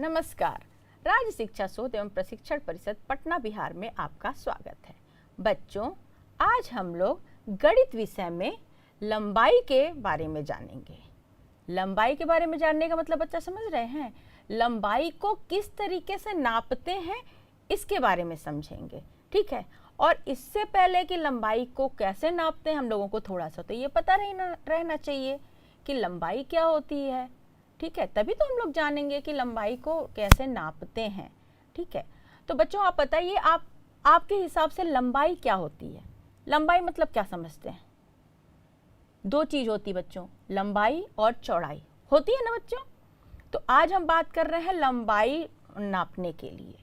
नमस्कार। राज्य शिक्षा शोध एवं प्रशिक्षण परिषद पटना बिहार में आपका स्वागत है। बच्चों, आज हम लोग गणित विषय में लंबाई के बारे में जानेंगे। लंबाई के बारे में जानने का मतलब बच्चा समझ रहे हैं? लंबाई को किस तरीके से नापते हैं इसके बारे में समझेंगे, ठीक है। और इससे पहले कि लंबाई को कैसे नापते हैं, हम लोगों को थोड़ा सा तो ये पता रहना चाहिए कि लंबाई क्या होती है, ठीक है। तभी तो हम लोग जानेंगे कि लंबाई को कैसे नापते हैं, ठीक है। तो बच्चों, आप बताइए, आपके हिसाब से लंबाई क्या होती है? लंबाई मतलब क्या समझते हैं? दो चीज होती है बच्चों, लंबाई और चौड़ाई होती है ना बच्चों। तो आज हम बात कर रहे हैं लंबाई नापने के लिए,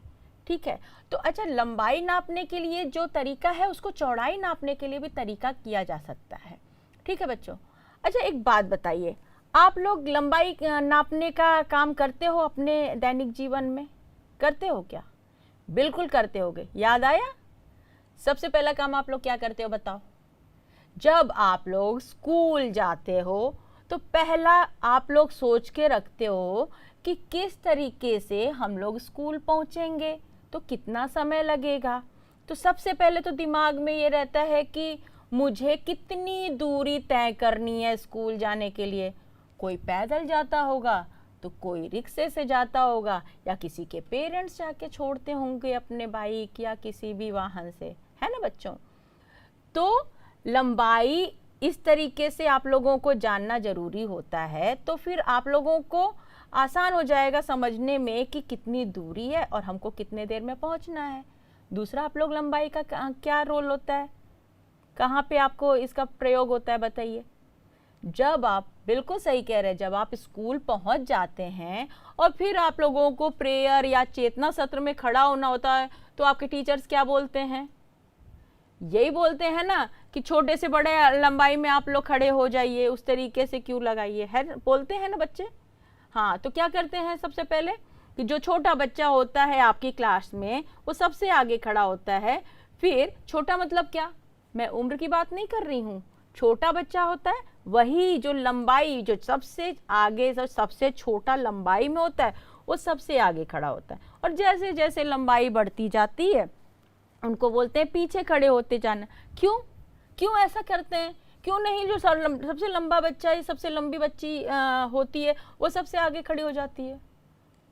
ठीक है। तो अच्छा, लंबाई नापने के लिए जो तरीका है उसको चौड़ाई नापने के लिए भी तरीका किया जा सकता है, ठीक है बच्चों। अच्छा, एक बात बताइए, आप लोग लंबाई नापने का काम करते हो अपने दैनिक जीवन में? करते हो क्या? बिल्कुल करते होगे। याद आया? सबसे पहला काम आप लोग क्या करते हो बताओ? जब आप लोग स्कूल जाते हो तो पहला आप लोग सोच के रखते हो कि किस तरीके से हम लोग स्कूल पहुंचेंगे, तो कितना समय लगेगा। तो सबसे पहले तो दिमाग में ये रहता है कि मुझे कितनी दूरी तय करनी है स्कूल जाने के लिए। कोई पैदल जाता होगा तो कोई रिक्शे से जाता होगा, या किसी के पेरेंट्स जाके छोड़ते होंगे अपने बाइक या किसी भी वाहन से, है ना बच्चों। तो लंबाई इस तरीके से आप लोगों को जानना जरूरी होता है, तो फिर आप लोगों को आसान हो जाएगा समझने में कि कितनी दूरी है और हमको कितने देर में पहुंचना है। दूसरा, आप लोग लंबाई का क्या रोल होता है, कहाँ पे आपको इसका प्रयोग होता है बताइए? जब आप, बिल्कुल सही कह रहे हैं, जब आप स्कूल पहुंच जाते हैं और फिर आप लोगों को प्रेयर या चेतना सत्र में खड़ा होना होता है, तो आपके टीचर्स क्या बोलते हैं? यही बोलते हैं ना कि छोटे से बड़े लंबाई में आप लोग खड़े हो जाइए, उस तरीके से क्यों लगाइए, है बोलते हैं ना बच्चे। हाँ, तो क्या करते हैं सबसे पहले कि जो छोटा बच्चा होता है आपकी क्लास में वो सबसे आगे खड़ा होता है। फिर छोटा मतलब क्या, मैं उम्र की बात नहीं कर रही हूँ, छोटा बच्चा होता है वही जो लंबाई, जो सबसे आगे, सबसे छोटा लंबाई में होता है, वो सबसे आगे खड़ा होता है। और जैसे जैसे लंबाई बढ़ती जाती है उनको बोलते हैं पीछे खड़े होते जाना। क्यों ऐसा करते हैं? क्यों नहीं जो सबसे लंबा बच्चा है, सबसे लंबी बच्ची होती है, वो सबसे आगे खड़ी हो जाती है?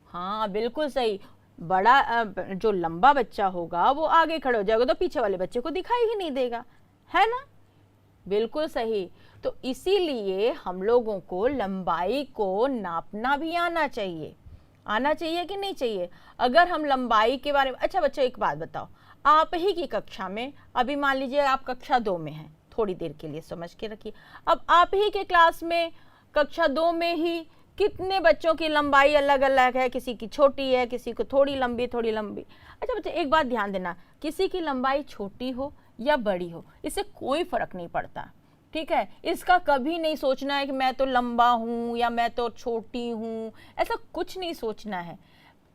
हाँ बिल्कुल सही, बड़ा जो लंबा बच्चा होगा वो आगे खड़ा हो जाएगा, तो पीछे वाले बच्चे को दिखाई ही नहीं देगा, है ना। बिल्कुल सही। तो इसीलिए हम लोगों को लंबाई को नापना भी आना चाहिए। आना चाहिए कि नहीं चाहिए? अगर हम लंबाई के बारे में, अच्छा बच्चों एक बात बताओ, आप ही की कक्षा में, अभी मान लीजिए आप कक्षा 2 में हैं, थोड़ी देर के लिए समझ के रखिए, अब आप ही के क्लास में कक्षा 2 में ही कितने बच्चों की लंबाई अलग अलग है, किसी की छोटी है, किसी को थोड़ी लंबी थोड़ी लंबी। अच्छा बच्चे एक बात ध्यान देना, किसी की लंबाई छोटी हो या बड़ी हो, इससे कोई फर्क नहीं पड़ता, ठीक है। इसका कभी नहीं सोचना है कि मैं तो लंबा हूं या मैं तो छोटी हूं, ऐसा कुछ नहीं सोचना है।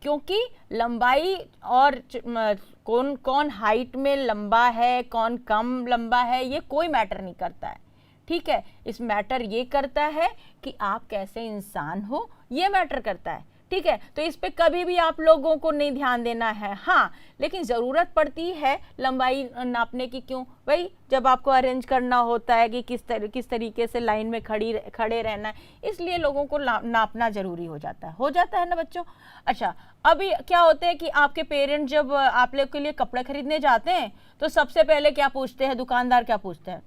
क्योंकि लंबाई और कौन कौन हाइट में लंबा है, कौन कम लंबा है, ये कोई मैटर नहीं करता है, ठीक है। इस मैटर ये करता है कि आप कैसे इंसान हो, ये मैटर करता है, ठीक है। तो इस पे कभी भी आप लोगों को नहीं ध्यान देना है। हाँ, लेकिन ज़रूरत पड़ती है लंबाई नापने की। क्यों? भाई जब आपको अरेंज करना होता है कि किस तरीके से लाइन में खड़े रहना है, इसलिए लोगों को नापना ज़रूरी हो जाता है ना बच्चों। अच्छा, अभी क्या होता है कि आपके पेरेंट्स जब आप लोग के लिए कपड़े खरीदने जाते हैं तो सबसे पहले क्या पूछते हैं, दुकानदार क्या पूछते हैं?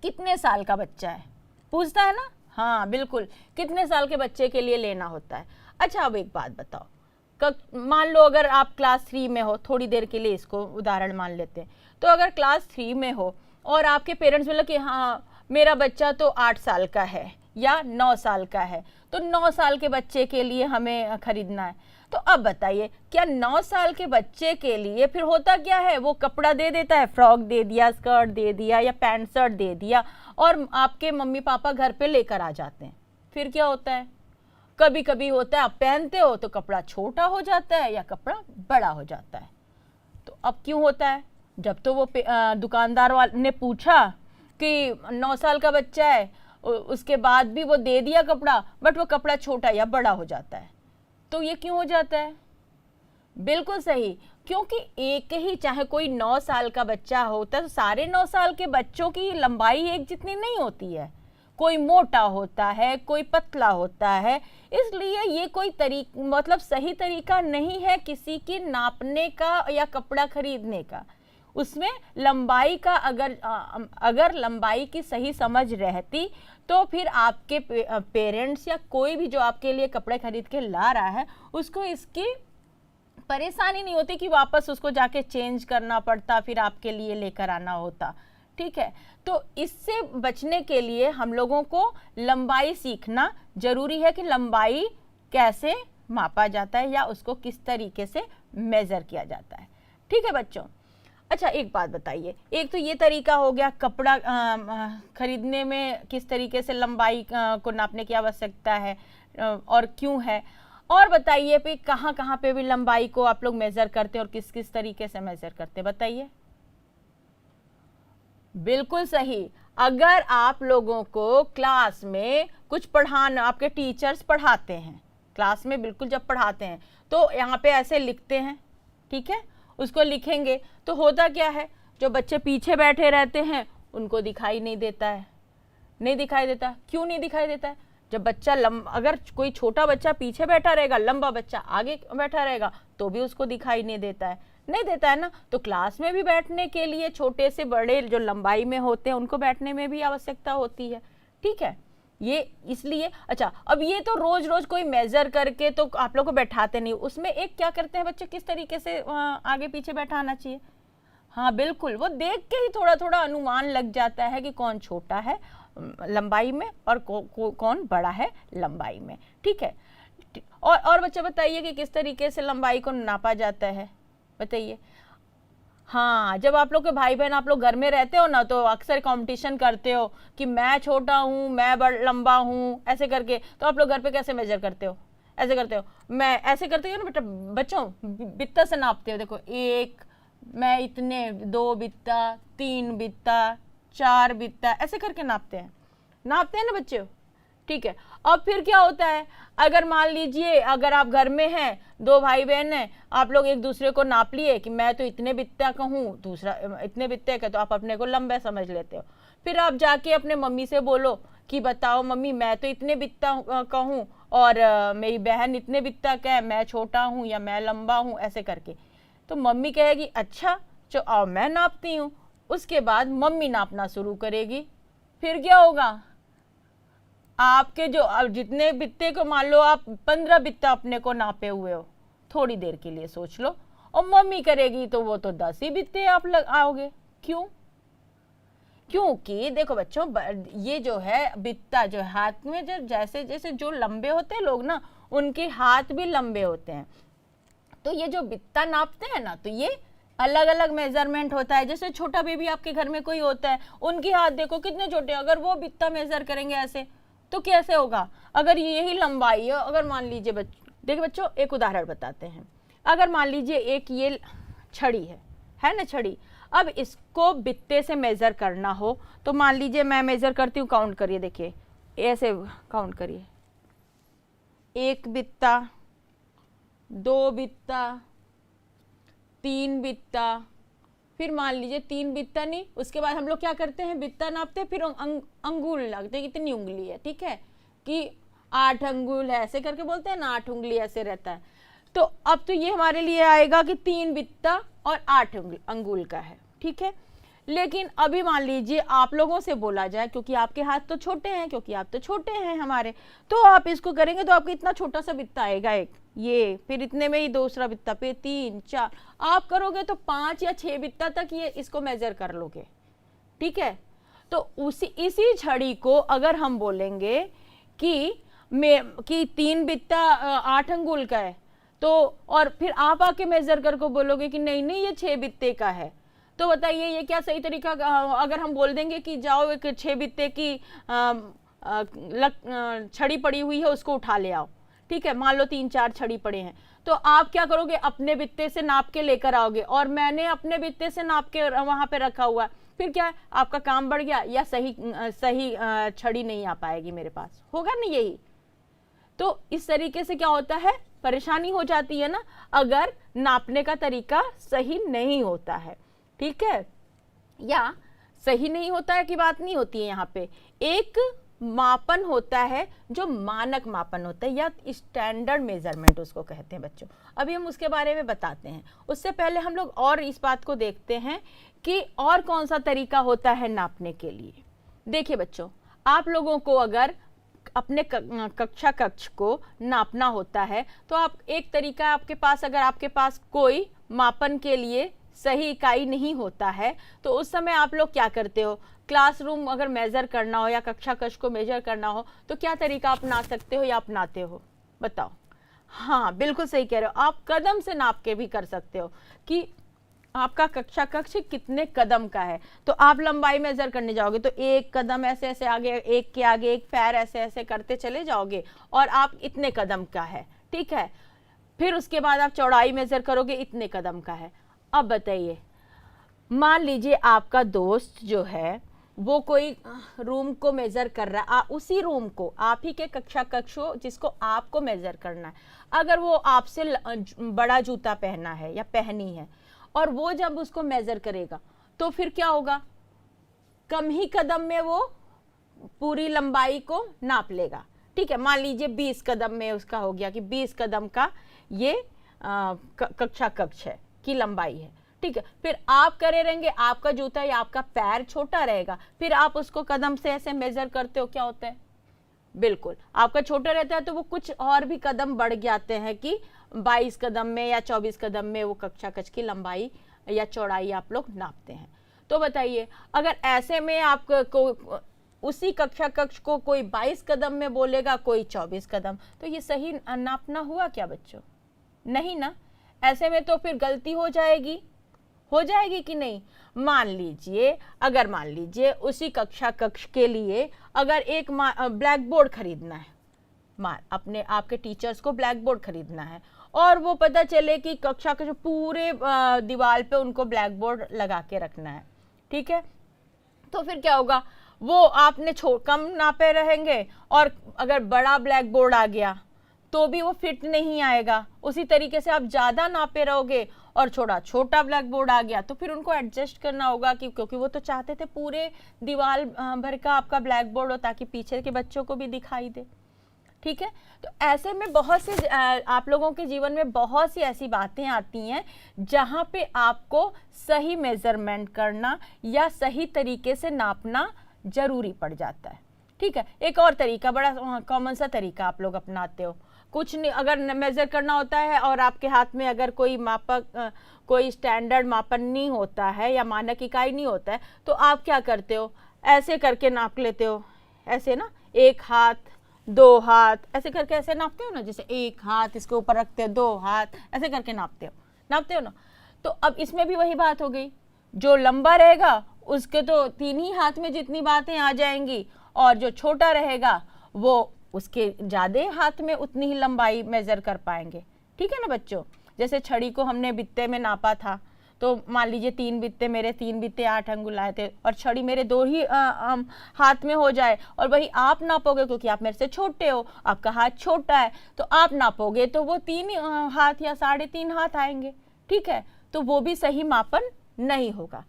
कितने साल का बच्चा है, पूछता है ना। हाँ बिल्कुल, कितने साल के बच्चे के लिए लेना होता है। अच्छा, अब एक बात बताओ, मान लो अगर आप क्लास 3 में हो, थोड़ी देर के लिए इसको उदाहरण मान लेते हैं, तो अगर क्लास 3 में हो और आपके पेरेंट्स बोले कि हाँ मेरा बच्चा तो 8 साल का है या 9 साल का है, तो 9 साल के बच्चे के लिए हमें खरीदना है। तो अब बताइए, क्या 9 साल के बच्चे के लिए फिर होता क्या है, वो कपड़ा दे देता है, फ्रॉक दे दिया, स्कर्ट दे दिया या पैंट शर्ट दे दिया, और आपके मम्मी पापा घर पे लेकर आ जाते हैं। फिर क्या होता है, कभी कभी होता है आप पहनते हो तो कपड़ा छोटा हो जाता है या कपड़ा बड़ा हो जाता है। तो अब क्यों होता है? जब तो वो दुकानदार वाले ने पूछा कि 9 साल का बच्चा है, उसके बाद भी वो दे दिया कपड़ा, बट वो कपड़ा छोटा या बड़ा हो जाता है। तो ये क्यों हो जाता है? बिल्कुल सही, क्योंकि एक ही, चाहे कोई 9 साल का बच्चा होता है तो सारे 9 साल के बच्चों की लंबाई एक जितनी नहीं होती है। कोई मोटा होता है, कोई पतला होता है, इसलिए ये कोई मतलब सही तरीका नहीं है किसी की नापने का या कपड़ा खरीदने का। उसमें लंबाई का अगर लंबाई की सही समझ रहती तो फिर आपके पेरेंट्स या कोई भी जो आपके लिए कपड़े खरीद के ला रहा है उसको इसकी परेशानी नहीं होती कि वापस उसको जाके चेंज करना पड़ता, फिर आपके लिए लेकर आना होता। ठीक है, तो इससे बचने के लिए हम लोगों को लंबाई सीखना जरूरी है कि लंबाई कैसे मापा जाता है या उसको किस तरीके से मेजर किया जाता है। ठीक है बच्चों, अच्छा एक बात बताइए, एक तो ये तरीका हो गया कपड़ा खरीदने में किस तरीके से लंबाई को नापने की आवश्यकता है और क्यों है, और बताइए भी कहाँ कहाँ पे भी लंबाई को आप लोग मेजर करते हैं और किस किस तरीके से मेजर करते हैं, बताइए। बिल्कुल सही, अगर आप लोगों को क्लास में कुछ पढ़ाना, आपके टीचर्स पढ़ाते हैं क्लास में, बिल्कुल जब पढ़ाते हैं तो यहाँ पे ऐसे लिखते हैं, ठीक है, उसको लिखेंगे तो होता क्या है, जो बच्चे पीछे बैठे रहते हैं उनको दिखाई नहीं देता है। नहीं दिखाई देता, क्यों नहीं दिखाई देता है? जब बच्चा अगर कोई छोटा बच्चा पीछे बैठा रहेगा, लंबा बच्चा आगे बैठा रहेगा तो भी उसको दिखाई नहीं देता है, नहीं देता है ना। तो क्लास में भी बैठने के लिए छोटे से बड़े जो लंबाई में होते हैं उनको बैठने में भी आवश्यकता होती है। ठीक है, ये इसलिए। अच्छा, अब ये तो रोज रोज कोई मेजर करके तो आप लोग को बैठाते नहीं, उसमें एक क्या करते हैं बच्चे, किस तरीके से आगे पीछे बैठाना चाहिए। हाँ बिल्कुल, वो देख के ही थोड़ा थोड़ा अनुमान लग जाता है कि कौन छोटा है लंबाई में और कौन बड़ा है लंबाई में। ठीक है, और बच्चे बताइए कि किस तरीके से लंबाई को नापा जाता है, बताइए। हाँ, जब आप लोग के भाई बहन आप लोग घर में रहते हो ना तो अक्सर कंपटीशन करते हो कि मैं छोटा हूँ, मैं लंबा हूँ, ऐसे करके। तो आप लोग घर पे कैसे मेजर करते हो? ऐसे करते हो, मैं ऐसे करते हो ना बेटा, बच्चों बित्ता से नापते हो। देखो, एक, मैं इतने, 2 बित्ता, 3 बित्ता, 4 बित्ता, ऐसे करके नापते हैं ना बच्चे। ठीक है, अब फिर क्या होता है, अगर मान लीजिए अगर आप घर में हैं, 2 भाई बहन हैं, आप लोग एक दूसरे को नाप लिए कि मैं तो इतने बित्ता का हूँ, दूसरा इतने बित्ते का, तो आप अपने को लंबा समझ लेते हो। फिर आप जाके अपने मम्मी से बोलो कि बताओ मम्मी, मैं तो इतने बित्ता का हूँ और मेरी बहन इतने बित्ता का है, मैं छोटा हूँ या मैं लंबा हूँ, ऐसे करके। तो मम्मी कहेगी अच्छा चलो आओ मैं नापती हूँ। उसके बाद मम्मी नापना शुरू करेगी, फिर क्या होगा, आपके जो जितने बित्ते को, मान लो आप 15 बित्ता अपने को नापे हुए हो, थोड़ी देर के लिए सोच लो, और मम्मी करेगी तो वो तो 10 ही बित्ते आप आओगे। क्यों? क्योंकि देखो बच्चों, ये जो है बित्ता जो हाथ में, जो जैसे जैसे जो लंबे होते हैं लोग ना, उनके हाथ भी लंबे होते हैं। तो ये जो बित्ता नापते हैं ना, तो ये अलग अलग मेजरमेंट होता है। जैसे छोटा बेबी आपके घर में कोई होता है, उनके हाथ देखो कितने छोटे, अगर वो बित्ता मेजर करेंगे ऐसे तो कैसे होगा? अगर यही लंबाई है, अगर मान लीजिए देखिए बच्चों, एक उदाहरण बताते हैं। अगर मान लीजिए एक ये छड़ी है ना, छड़ी, अब इसको बित्ते से मेजर करना हो तो मान लीजिए मैं मेजर करती हूँ, काउंट करिए, देखिए ऐसे काउंट करिए, 1 बित्ता, 2 बित्ता, 3 बित्ता, फिर मान लीजिए 3 बित्ता नहीं, उसके बाद हम लोग क्या करते हैं, बित्ता नापते हैं, फिर अंगुल लगते हैं, कितनी उंगली है, ठीक है, कि 8 अंगुल है, ऐसे करके बोलते हैं ना, 8 उंगली ऐसे रहता है। तो अब तो ये हमारे लिए आएगा कि 3 बित्ता और 8 अंगुल का है, ठीक है। लेकिन अभी मान लीजिए आप लोगों से बोला जाए, क्योंकि आपके हाथ तो छोटे हैं, क्योंकि आप तो छोटे हैं हमारे, तो आप इसको करेंगे तो आपको इतना छोटा सा बित्ता आएगा एक, ये, फिर इतने में ही दूसरा बित्ता, पे 3, 4, आप करोगे तो 5 या 6 बित्ता तक ये इसको मेजर कर लोगे, ठीक है। तो इसी छड़ी को अगर हम बोलेंगे कि 3 बित्ता 8 अंगुल का है, तो और फिर आप आके मेजर कर को बोलोगे कि नहीं नहीं ये 6 बित्ते का है, तो बताइए ये क्या सही तरीका? अगर हम बोल देंगे कि जाओ एक 6 बित्ते की छड़ी पड़ी हुई है उसको उठा ले आओ, ठीक है, मान लो 3-4 छड़ी पड़े हैं, तो आप क्या करोगे, अपने बित्ते से नाप के लेकर आओगे, और मैंने अपने बित्ते से नाप के वहां पे रखा हुआ, फिर क्या है, आपका काम बढ़ गया, या सही छड़ी नहीं आ पाएगी मेरे पास, होगा ना यही। तो इस तरीके से क्या होता है, परेशानी हो जाती है ना अगर नापने का तरीका सही नहीं होता है, ठीक है, या सही नहीं होता है कि बात नहीं होती है। यहाँ पे एक मापन होता है जो मानक मापन होता है या स्टैंडर्ड मेजरमेंट उसको कहते हैं बच्चों। अभी हम उसके बारे में बताते हैं। उससे पहले हम लोग और इस बात को देखते हैं कि और कौन सा तरीका होता है नापने के लिए। देखिए बच्चों, आप लोगों को अगर अपने कक्षा कक्ष को नापना होता है तो आप एक तरीका आपके पास, अगर आपके पास कोई मापन के लिए सही इकाई नहीं होता है तो उस समय आप लोग क्या करते हो, क्लासरूम अगर मेजर करना हो या कक्षा कक्ष को मेजर करना हो तो क्या तरीका अपना सकते हो या अपनाते हो, बताओ। हाँ बिल्कुल सही कह रहे हो, आप कदम से नाप के भी कर सकते हो कि आपका कक्षा कक्ष कितने कदम का है। तो आप लंबाई मेजर करने जाओगे तो एक कदम ऐसे ऐसे आगे, एक के आगे एक पैर ऐसे ऐसे करते चले जाओगे और आप इतने कदम का है, ठीक है। फिर उसके बाद आप चौड़ाई मेजर करोगे, इतने कदम का है। अब बताइए, मान लीजिए आपका दोस्त जो है वो कोई रूम को मेजर कर रहा है, उसी रूम को, आप ही के कक्षा कक्ष जिसको आपको मेजर करना है, अगर वो आपसे बड़ा जूता पहना है या पहनी है और वो जब उसको मेजर करेगा तो फिर क्या होगा, कम ही कदम में वो पूरी लंबाई को नाप लेगा, ठीक है। मान लीजिए 20 कदम में उसका हो गया कि 20 कदम का ये कक्षा कक्ष है की लंबाई है, ठीक है। फिर आप करे रहेंगे, आपका जूता या आपका पैर छोटा रहेगा, फिर आप उसको कदम से ऐसे मेजर करते हो, क्या होता है, बिल्कुल आपका छोटा रहता है तो वो कुछ और भी कदम बढ़ जाते हैं कि 22 कदम में या 24 कदम में वो कक्षा कक्ष की लंबाई या चौड़ाई आप लोग नापते हैं। तो बताइए, अगर ऐसे में आपको उसी कक्षा कक्ष को कोई 22 कदम में बोलेगा, कोई 24 कदम, तो ये सही नापना हुआ क्या बच्चों, नहीं ना। ऐसे में तो फिर गलती हो जाएगी कि नहीं। मान लीजिए, अगर मान लीजिए उसी कक्षा कक्ष के लिए अगर एक ब्लैक बोर्ड खरीदना है, अपने आपके टीचर्स को ब्लैक बोर्ड खरीदना है और वो पता चले कि कक्षा के जो पूरे दीवार पे उनको ब्लैक बोर्ड लगा के रखना है, ठीक है। तो फिर क्या होगा, वो आपने कम नापे रहेंगे और अगर बड़ा ब्लैक बोर्ड आ गया तो भी वो फिट नहीं आएगा। उसी तरीके से आप ज़्यादा नापे रहोगे और छोटा ब्लैक बोर्ड आ गया तो फिर उनको एडजस्ट करना होगा क्योंकि वो तो चाहते थे पूरे दीवार भर का आपका ब्लैक बोर्ड हो ताकि पीछे के बच्चों को भी दिखाई दे, ठीक है। तो ऐसे में बहुत से आप लोगों के जीवन में बहुत सी ऐसी बातें आती हैं जहाँ पे आपको सही मेजरमेंट करना या सही तरीके से नापना जरूरी पड़ जाता है, ठीक है। एक और तरीका, बड़ा कॉमन सा तरीका आप लोग अपनाते हो, कुछ नहीं, अगर मेजर करना होता है और आपके हाथ में अगर कोई स्टैंडर्ड मापन नहीं होता है या मानक इकाई नहीं होता है तो आप क्या करते हो, ऐसे करके नाप लेते हो, ऐसे ना, एक हाथ, दो हाथ, ऐसे करके ऐसे नापते हो ना, जैसे एक हाथ इसके ऊपर रखते हो, दो हाथ ऐसे करके नापते हो ना। तो अब इसमें भी वही बात हो गई, जो लंबा रहेगा उसके तो 3 ही हाथ में जितनी बातें आ जाएंगी और जो छोटा रहेगा वो उसके ज़्यादा हाथ में उतनी ही लंबाई मेजर कर पाएंगे, ठीक है ना बच्चों। जैसे छड़ी को हमने बित्ते में नापा था तो मान लीजिए 3 बित्ते 8 अंगुल आए थे और छड़ी मेरे 2 ही हाथ में हो जाए और वही आप नापोगे क्योंकि आप मेरे से छोटे हो, आपका हाथ छोटा है, तो आप नापोगे तो वो 3 हाथ या 3.5 हाथ आएंगे, ठीक है। तो वो भी सही मापन नहीं होगा।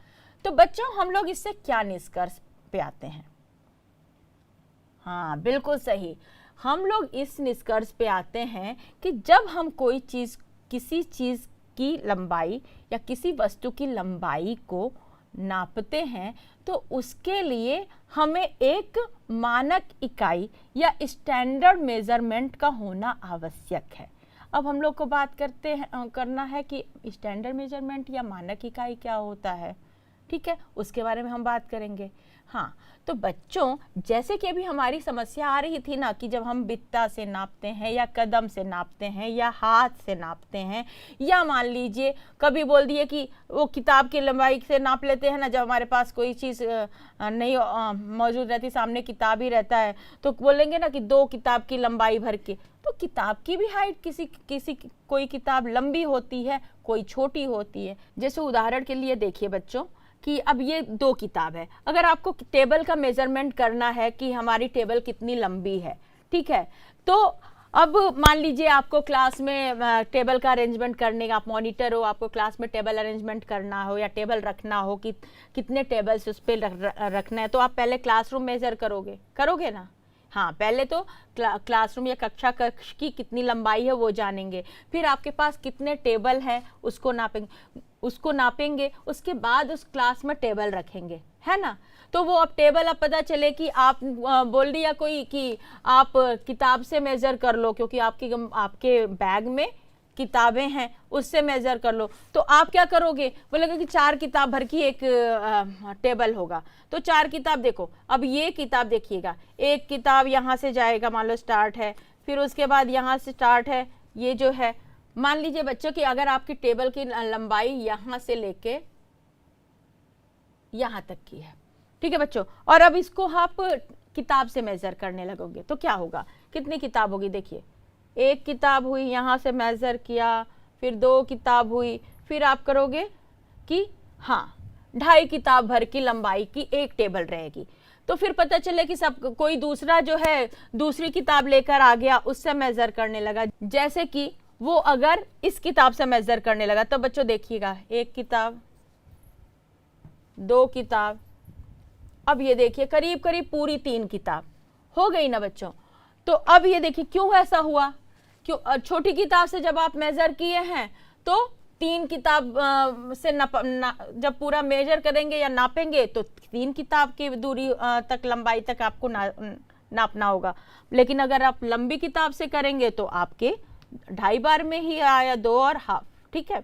तो बच्चों, हम लोग इससे क्या निष्कर्ष पे आते हैं, हाँ बिल्कुल सही, हम लोग इस निष्कर्ष पे आते हैं कि जब हम कोई चीज़, किसी चीज़ की लंबाई या किसी वस्तु की लंबाई को नापते हैं तो उसके लिए हमें एक मानक इकाई या स्टैंडर्ड मेजरमेंट का होना आवश्यक है। अब हम लोग को बात करना है कि स्टैंडर्ड मेजरमेंट या मानक इकाई क्या होता है, ठीक है, उसके बारे में हम बात करेंगे। हाँ, तो बच्चों, जैसे कि अभी हमारी समस्या आ रही थी ना कि जब हम बित्ता से नापते हैं या कदम से नापते हैं या हाथ से नापते हैं या मान लीजिए कभी बोल दिए कि वो किताब की लंबाई से नाप लेते हैं ना, जब हमारे पास कोई चीज़ नहीं मौजूद रहती, सामने किताब ही रहता है तो बोलेंगे ना कि 2 किताब की लंबाई भर के, तो किताब की भी हाइट कोई किताब लंबी होती है, कोई छोटी होती है। जैसे उदाहरण के लिए देखिए बच्चों कि अब ये 2 किताब है, अगर आपको टेबल का मेजरमेंट करना है कि हमारी टेबल कितनी लंबी है, ठीक है, तो अब मान लीजिए आपको क्लास में टेबल का अरेंजमेंट करने का, आप मॉनिटर हो, आपको क्लास में टेबल अरेंजमेंट करना हो या टेबल रखना हो कि कितने टेबल्स उस पर रखना है, तो आप पहले क्लासरूम मेजर करोगे ना। हाँ, पहले तो क्लासरूम या कक्षा कक्ष की कितनी लंबाई है वो जानेंगे, फिर आपके पास कितने टेबल है उसको नापेंगे, उसके बाद उस क्लास में टेबल रखेंगे, है ना। तो वो अब टेबल अब पता चले कि आप बोल दिया कोई कि आप किताब से मेज़र कर लो, क्योंकि आपके बैग में किताबें हैं, उससे मेज़र कर लो। तो आप क्या करोगे, बोलेगा कि 4 किताब भर की एक टेबल होगा, तो 4 किताब देखो। अब ये किताब देखिएगा, एक किताब यहाँ से जाएगा, मान लो स्टार्ट है, फिर उसके बाद यहाँ से स्टार्ट है, ये जो है, मान लीजिए बच्चों कि अगर आपकी टेबल की लंबाई यहाँ से लेके यहाँ तक की है, ठीक है बच्चों, और अब इसको आप किताब से मेज़र करने लगोगे तो क्या होगा, कितनी किताब होगी, देखिए एक किताब हुई, यहाँ से मेज़र किया, फिर 2 किताब हुई, फिर आप करोगे कि हाँ 2.5 किताब भर की लंबाई की एक टेबल रहेगी। तो फिर पता चले कि सब कोई दूसरा जो है दूसरी किताब लेकर आ गया, उससे मेज़र करने लगा, जैसे कि वो अगर इस किताब से मेज़र करने लगा, तो बच्चों देखिएगा 1 किताब, 2 किताब, अब ये देखिए करीब करीब पूरी 3 किताब हो गई ना बच्चों। तो अब ये देखिए क्यों ऐसा हुआ, क्यों छोटी किताब से जब आप मेज़र किए हैं तो 3 किताब से जब पूरा मेजर करेंगे या नापेंगे तो 3 किताब की दूरी तक, लंबाई तक आपको नापना होगा। लेकिन अगर आप लंबी किताब से करेंगे तो आपके 2.5 बार में ही आया, 2 और हाफ, ठीक है,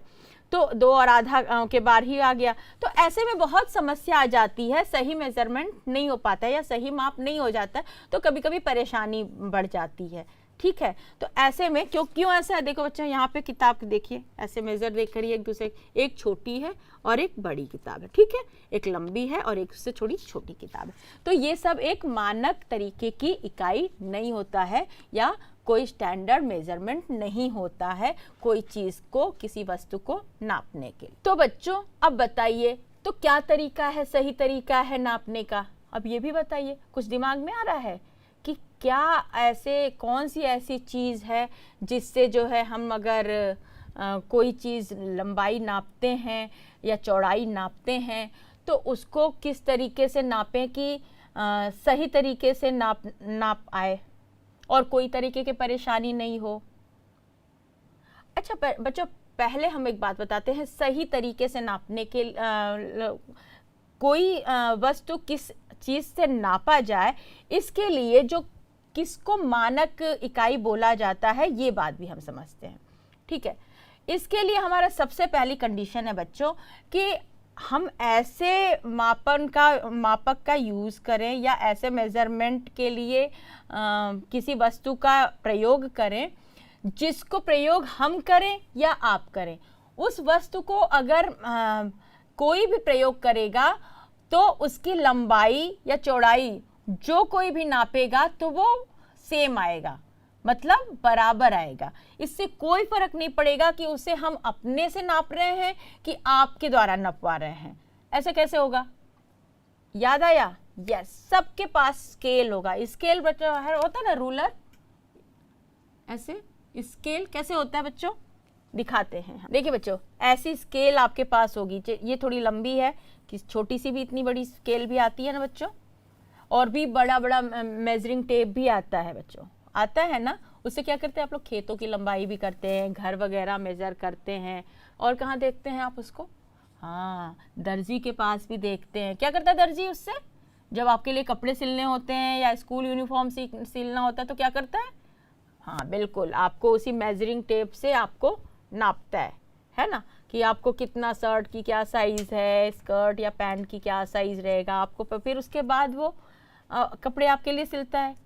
तो 2 और आधा के बार ही आ गया। तो ऐसे में बहुत समस्या आ जाती है, सही मेजरमेंट नहीं हो पाता है या सही माप नहीं हो जाता है, तो कभी कभी परेशानी बढ़ जाती है, ठीक है। तो ऐसे में क्यों ऐसा है, देखो बच्चा यहाँ पे किताब देखिए, ऐसे मेजर देख करिए एक दूसरे, एक छोटी है और एक बड़ी किताब है, ठीक है, एक लंबी है और एक उससे छोटी किताब है। तो ये सब एक मानक तरीके की इकाई नहीं होता है या कोई स्टैंडर्ड मेजरमेंट नहीं होता है कोई चीज को, किसी वस्तु को नापने के लिए। तो बच्चों अब बताइए, तो क्या तरीका है, सही तरीका है नापने का, अब ये भी बताइए, कुछ दिमाग में आ रहा है कि क्या ऐसे कौन सी ऐसी चीज है जिससे जो है हम अगर कोई चीज लंबाई नापते हैं या चौड़ाई नापते हैं तो उसको किस तरीके से नापें कि सही तरीके से नाप आए और कोई तरीके की परेशानी नहीं हो। अच्छा बच्चों, पहले हम एक बात बताते हैं, सही तरीके से नापने के कोई वस्तु किस चीज से नापा जाए, इसके लिए जो किसको मानक इकाई बोला जाता है ये बात भी हम समझते हैं, ठीक है। इसके लिए हमारा सबसे पहली कंडीशन है बच्चों कि हम ऐसे मापक का यूज़ करें या ऐसे मेज़रमेंट के लिए किसी वस्तु का प्रयोग करें जिसको प्रयोग हम करें या आप करें। उस वस्तु को अगर कोई भी प्रयोग करेगा तो उसकी लंबाई या चौड़ाई जो कोई भी नापेगा तो वो सेम आएगा, मतलब बराबर आएगा। इससे कोई फर्क नहीं पड़ेगा कि उसे हम अपने से नाप रहे हैं कि आपके द्वारा नपवा रहे हैं। ऐसे कैसे होगा, याद आया? यस, सबके पास स्केल होगा। स्केल बच्चों होता है ना, रूलर, ऐसे स्केल कैसे होता है बच्चों, दिखाते हैं। देखिए बच्चों, ऐसी स्केल आपके पास होगी, ये थोड़ी लंबी है, कि छोटी सी भी इतनी बड़ी स्केल भी आती है ना बच्चों, और भी बड़ा बड़ा मेजरिंग टेप भी आता है बच्चों, आता है ना। उससे क्या करते हैं आप लोग, खेतों की लंबाई भी करते हैं, घर वगैरह मेजर करते हैं। और कहाँ देखते हैं आप उसको, हाँ, दर्जी के पास भी देखते हैं। क्या करता है दर्जी उससे, जब आपके लिए कपड़े सिलने होते हैं या स्कूल यूनिफॉर्म सिलना होता है तो क्या करता है, हाँ बिल्कुल, आपको उसी मेजरिंग टेप से आपको नापता है ना, कि आपको कितना शर्ट की क्या साइज़ है, स्कर्ट या पैंट की क्या साइज़ रहेगा आपको, फिर उसके बाद वो कपड़े आपके लिए सिलता है।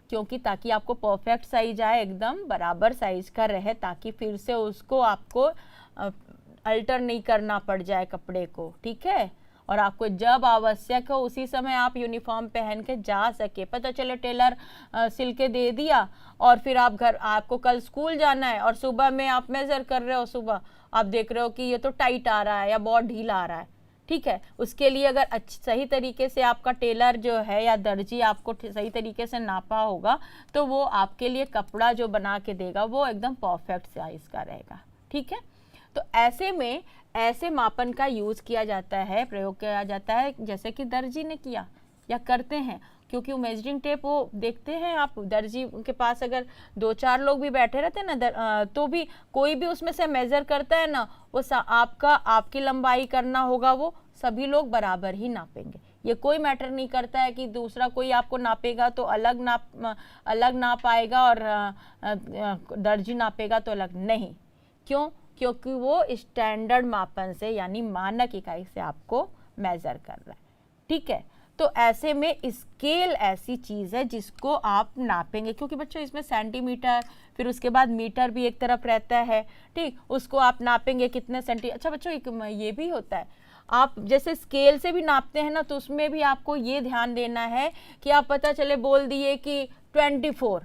क्योंकि ताकि आपको परफेक्ट साइज आए, एकदम बराबर साइज का रहे, ताकि फिर से उसको आपको अल्टर नहीं करना पड़ जाए कपड़े को, ठीक है। और आपको जब आवश्यक हो उसी समय आप यूनिफॉर्म पहन के जा सके। पता चले टेलर सिल के दे दिया और फिर आपको कल स्कूल जाना है और सुबह में आप मेज़र कर रहे हो, सुबह आप देख रहे हो कि ये तो टाइट आ रहा है या बहुत ढीला आ रहा है, ठीक है। उसके लिए अगर सही तरीके से आपका टेलर जो है या दर्जी आपको सही तरीके से नापा होगा तो वो आपके लिए कपड़ा जो बना के देगा वो एकदम परफेक्ट साइज का रहेगा। ठीक है। तो ऐसे में ऐसे मापन का यूज़ किया जाता है, प्रयोग किया जाता है जैसे कि दर्जी ने किया या करते हैं, क्योंकि वो मेजरिंग टेप वो देखते हैं आप, दर्जी के पास अगर 2-4 लोग भी बैठे रहते हैं ना तो भी कोई भी उसमें से मेज़र करता है ना, वो आपकी लंबाई करना होगा, वो सभी लोग बराबर ही नापेंगे। ये कोई मैटर नहीं करता है कि दूसरा कोई आपको नापेगा तो अलग नाप आएगा और दर्जी नापेगा तो अलग नहीं। क्यों? क्योंकि वो स्टैंडर्ड मापन से यानी मानक इकाई से आपको मेज़र कर रहा है। ठीक है। तो ऐसे में स्केल ऐसी चीज़ है जिसको आप नापेंगे, क्योंकि बच्चों इसमें सेंटीमीटर, फिर उसके बाद मीटर भी एक तरफ रहता है। ठीक, उसको आप नापेंगे कितने अच्छा बच्चों एक ये भी होता है, आप जैसे स्केल से भी नापते हैं ना, तो उसमें भी आपको ये ध्यान देना है कि आप पता चले बोल दिए कि 24,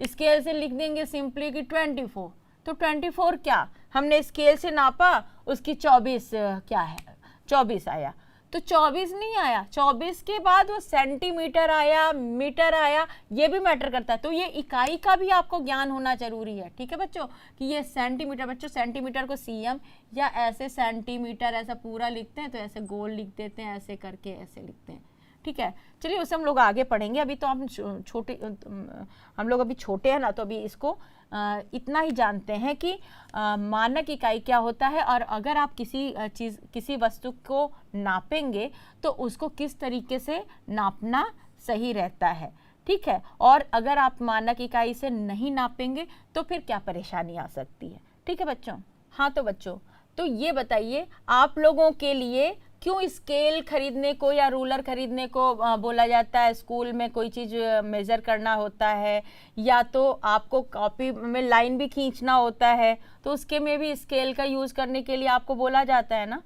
स्केल से लिख देंगे सिंपली कि 24, तो 24 क्या हमने स्केल से नापा, उसकी 24 क्या है 24 आया, तो 24 नहीं आया, 24 के बाद वो सेंटीमीटर आया, मीटर आया, ये भी मैटर करता है। तो ये इकाई का भी आपको ज्ञान होना जरूरी है। ठीक है बच्चों, कि ये सेंटीमीटर, बच्चों सेंटीमीटर को सीएम या ऐसे सेंटीमीटर ऐसा पूरा लिखते हैं तो ऐसे गोल लिख देते हैं, ऐसे करके ऐसे लिखते हैं। ठीक है, चलिए उसे हम लोग आगे पढ़ेंगे। अभी तो हम लोग अभी छोटे हैं ना, तो अभी इसको इतना ही जानते हैं कि मानक इकाई क्या होता है, और अगर आप किसी वस्तु को नापेंगे तो उसको किस तरीके से नापना सही रहता है। ठीक है, और अगर आप मानक इकाई से नहीं नापेंगे तो फिर क्या परेशानी आ सकती है। ठीक है बच्चों। हाँ तो बच्चों, तो ये बताइए आप लोगों के लिए क्यों स्केल खरीदने को या रूलर खरीदने को बोला जाता है। स्कूल में कोई चीज़ मेज़र करना होता है या तो आपको कॉपी में लाइन भी खींचना होता है, तो उसके में भी स्केल का यूज़ करने के लिए आपको बोला जाता है ना।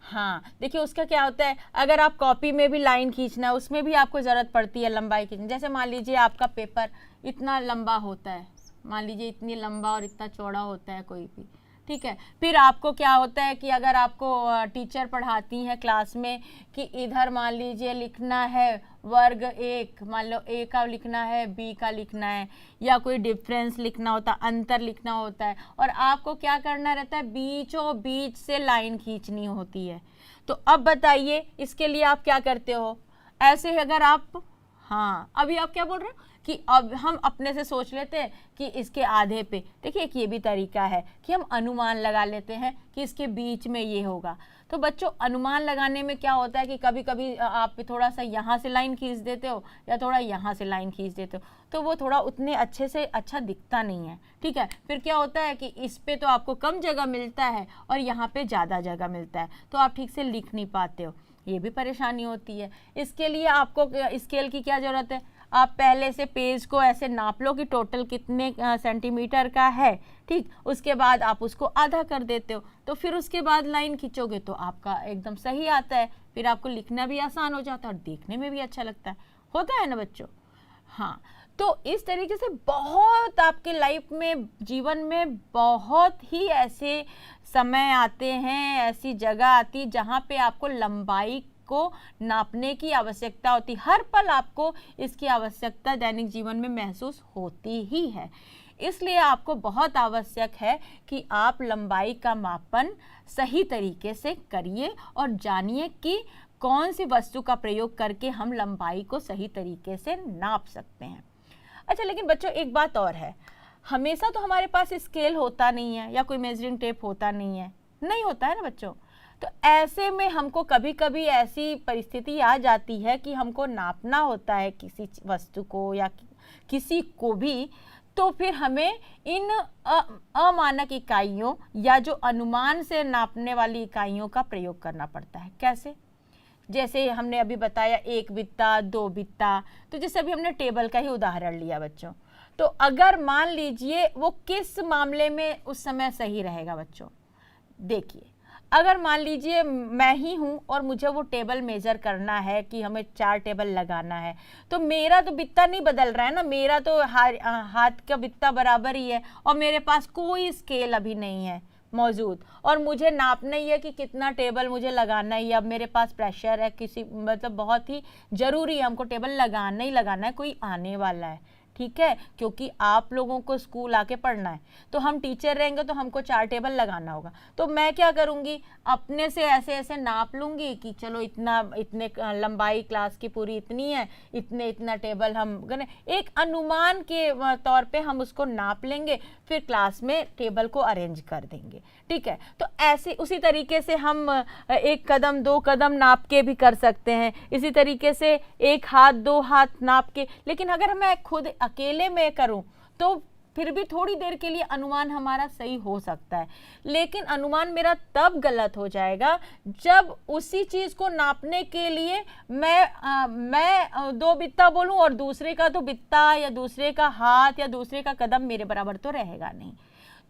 हाँ देखिए, उसका क्या होता है, अगर आप कॉपी में भी लाइन खींचना है उसमें भी आपको ज़रूरत पड़ती है लंबाई खींचना। जैसे मान लीजिए आपका पेपर इतना लंबा होता है, मान लीजिए इतनी लंबा और इतना चौड़ा होता है कोई भी। ठीक है, फिर आपको क्या होता है कि अगर आपको टीचर पढ़ाती हैं क्लास में कि इधर मान लीजिए लिखना है वर्ग 1, मान लो ए का लिखना है, बी का लिखना है, या कोई डिफरेंस लिखना होता है, अंतर लिखना होता है, और आपको क्या करना रहता है, बीचों बीच से लाइन खींचनी होती है। तो अब बताइए इसके लिए आप क्या करते हो। ऐसे अगर आप, हाँ अभी आप क्या बोल रहे हो कि अब हम अपने से सोच लेते हैं कि इसके आधे पे, देखिए एक ये भी तरीका है कि हम अनुमान लगा लेते हैं कि इसके बीच में ये होगा। तो बच्चों अनुमान लगाने में क्या होता है कि कभी कभी आप थोड़ा सा यहाँ से लाइन खींच देते हो या थोड़ा यहाँ से लाइन खींच देते हो, तो वो थोड़ा उतने अच्छे से अच्छा दिखता नहीं है। ठीक है, फिर क्या होता है कि इस पे तो आपको कम जगह मिलता है और यहाँ पे ज़्यादा जगह मिलता है, तो आप ठीक से लिख नहीं पाते हो, ये भी परेशानी होती है। इसके लिए आपको स्केल की क्या ज़रूरत है, आप पहले से पेज को ऐसे नाप लो कि टोटल कितने सेंटीमीटर का है। ठीक, उसके बाद आप उसको आधा कर देते हो, तो फिर उसके बाद लाइन खींचोगे तो आपका एकदम सही आता है, फिर आपको लिखना भी आसान हो जाता है और देखने में भी अच्छा लगता है, होता है ना बच्चों। हाँ, तो इस तरीके से बहुत आपके लाइफ में, जीवन में बहुत ही ऐसे समय आते हैं, ऐसी जगह आती है जहाँ पे आपको लंबाई को नापने की आवश्यकता होती। हर पल आपको इसकी आवश्यकता दैनिक जीवन में महसूस होती ही है, इसलिए आपको बहुत आवश्यक है कि आप लंबाई का मापन सही तरीके से करिए और जानिए कि कौन सी वस्तु का प्रयोग करके हम लंबाई को सही तरीके से नाप सकते हैं। अच्छा, लेकिन बच्चों एक बात और है, हमेशा तो हमारे पास स्केल होता नहीं है या कोई मेजरिंग टेप होता नहीं होता है ना बच्चों। तो ऐसे में हमको कभी कभी ऐसी परिस्थिति आ जाती है कि हमको नापना होता है किसी वस्तु को या किसी को भी, तो फिर हमें इन अमानक इकाइयों या जो अनुमान से नापने वाली इकाइयों का प्रयोग करना पड़ता है। कैसे? जैसे हमने अभी बताया 1 बित्ता, 2 बित्ता, तो जैसे अभी हमने टेबल का ही उदाहरण लिया बच्चों, तो अगर मान लीजिए वो किस मामले में उस समय सही रहेगा बच्चों, देखिए अगर मान लीजिए मैं ही हूँ और मुझे वो टेबल मेज़र करना है कि हमें 4 टेबल लगाना है, तो मेरा तो बित्ता नहीं बदल रहा है ना, मेरा तो हाथ का बित्ता बराबर ही है और मेरे पास कोई स्केल अभी नहीं है। मौजूद, और मुझे नापना ही है कि कितना टेबल मुझे लगाना है। अब मेरे पास प्रेशर है, किसी मतलब बहुत ही ज़रूरी है, हमको टेबल लगाना ही लगाना है, कोई आने वाला है, ठीक है, क्योंकि आप लोगों को स्कूल आके पढ़ना है, तो हम टीचर रहेंगे तो हमको 4 टेबल लगाना होगा। तो मैं क्या करूँगी, अपने से ऐसे ऐसे नाप लूँगी कि चलो इतना, इतने लंबाई क्लास की पूरी इतनी है, इतना टेबल हम एक अनुमान के तौर पे हम उसको नाप लेंगे, फिर क्लास में टेबल को अरेंज कर देंगे, ठीक है। तो ऐसे उसी तरीके से हम 1 कदम 2 कदम नाप के भी कर सकते हैं, इसी तरीके से 1 हाथ 2 हाथ नाप के। लेकिन अगर मैं खुद अकेले में करूं तो फिर भी थोड़ी देर के लिए अनुमान हमारा सही हो सकता है, लेकिन अनुमान मेरा तब गलत हो जाएगा जब उसी चीज को नापने के लिए मैं 2 बित्ता बोलूं और दूसरे का तो बित्ता या दूसरे का हाथ या दूसरे का कदम मेरे बराबर तो रहेगा नहीं।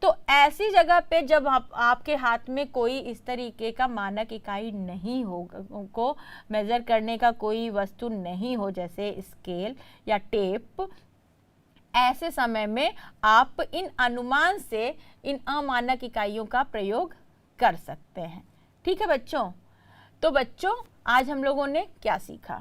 तो ऐसी जगह पे जब आपके हाथ में कोई इस तरीके का मानक इकाई नहीं होगा, को मेजर करने का कोई वस्तु नहीं हो, जैसे स्केल या टेप, ऐसे समय में आप इन अनुमान से इन अमानक इकाइयों का प्रयोग कर सकते हैं, ठीक है बच्चों। तो बच्चों आज हम लोगों ने क्या सीखा?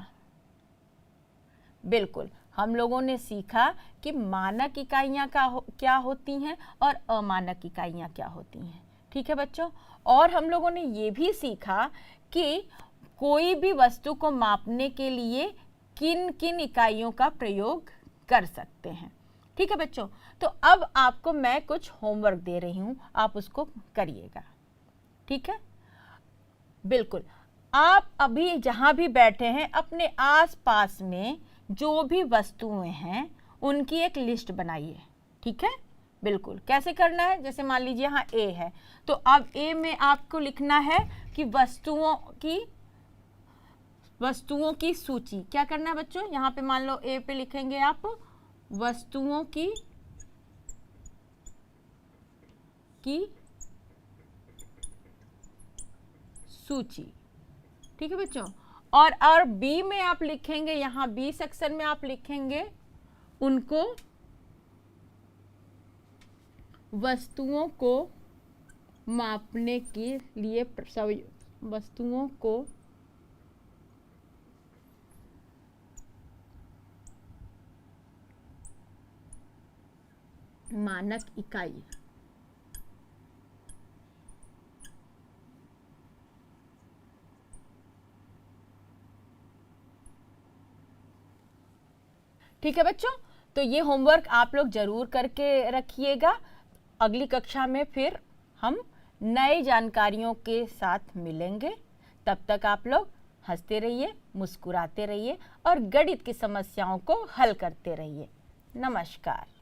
बिल्कुल, हम लोगों ने सीखा कि मानक इकाइयाँ क्या होती हैं और अमानक इकाइयाँ क्या होती हैं, ठीक है बच्चों। और हम लोगों ने ये भी सीखा कि कोई भी वस्तु को मापने के लिए किन किन इकाइयों का प्रयोग कर सकते हैं, ठीक है बच्चों। तो अब आपको मैं कुछ होमवर्क दे रही हूँ, आप उसको करिएगा, ठीक है। बिल्कुल, आप अभी जहाँ भी बैठे हैं अपने आसपास में जो भी वस्तुएं हैं उनकी एक लिस्ट बनाइए, ठीक है। बिल्कुल, कैसे करना है, जैसे मान लीजिए यहाँ ए है, तो अब ए में आपको लिखना है कि वस्तुओं की सूची। क्या करना है बच्चों, यहाँ पे मान लो ए पे लिखेंगे आप वस्तुओं की सूची, ठीक है बच्चों। और बी में आप लिखेंगे, यहाँ बी सेक्शन में आप लिखेंगे उनको वस्तुओं को मापने के लिए वस्तुओं को मानक इकाई, ठीक है बच्चों। तो ये होमवर्क आप लोग जरूर करके रखिएगा। अगली कक्षा में फिर हम नई जानकारियों के साथ मिलेंगे। तब तक आप लोग हंसते रहिए, मुस्कुराते रहिए और गणित की समस्याओं को हल करते रहिए। नमस्कार।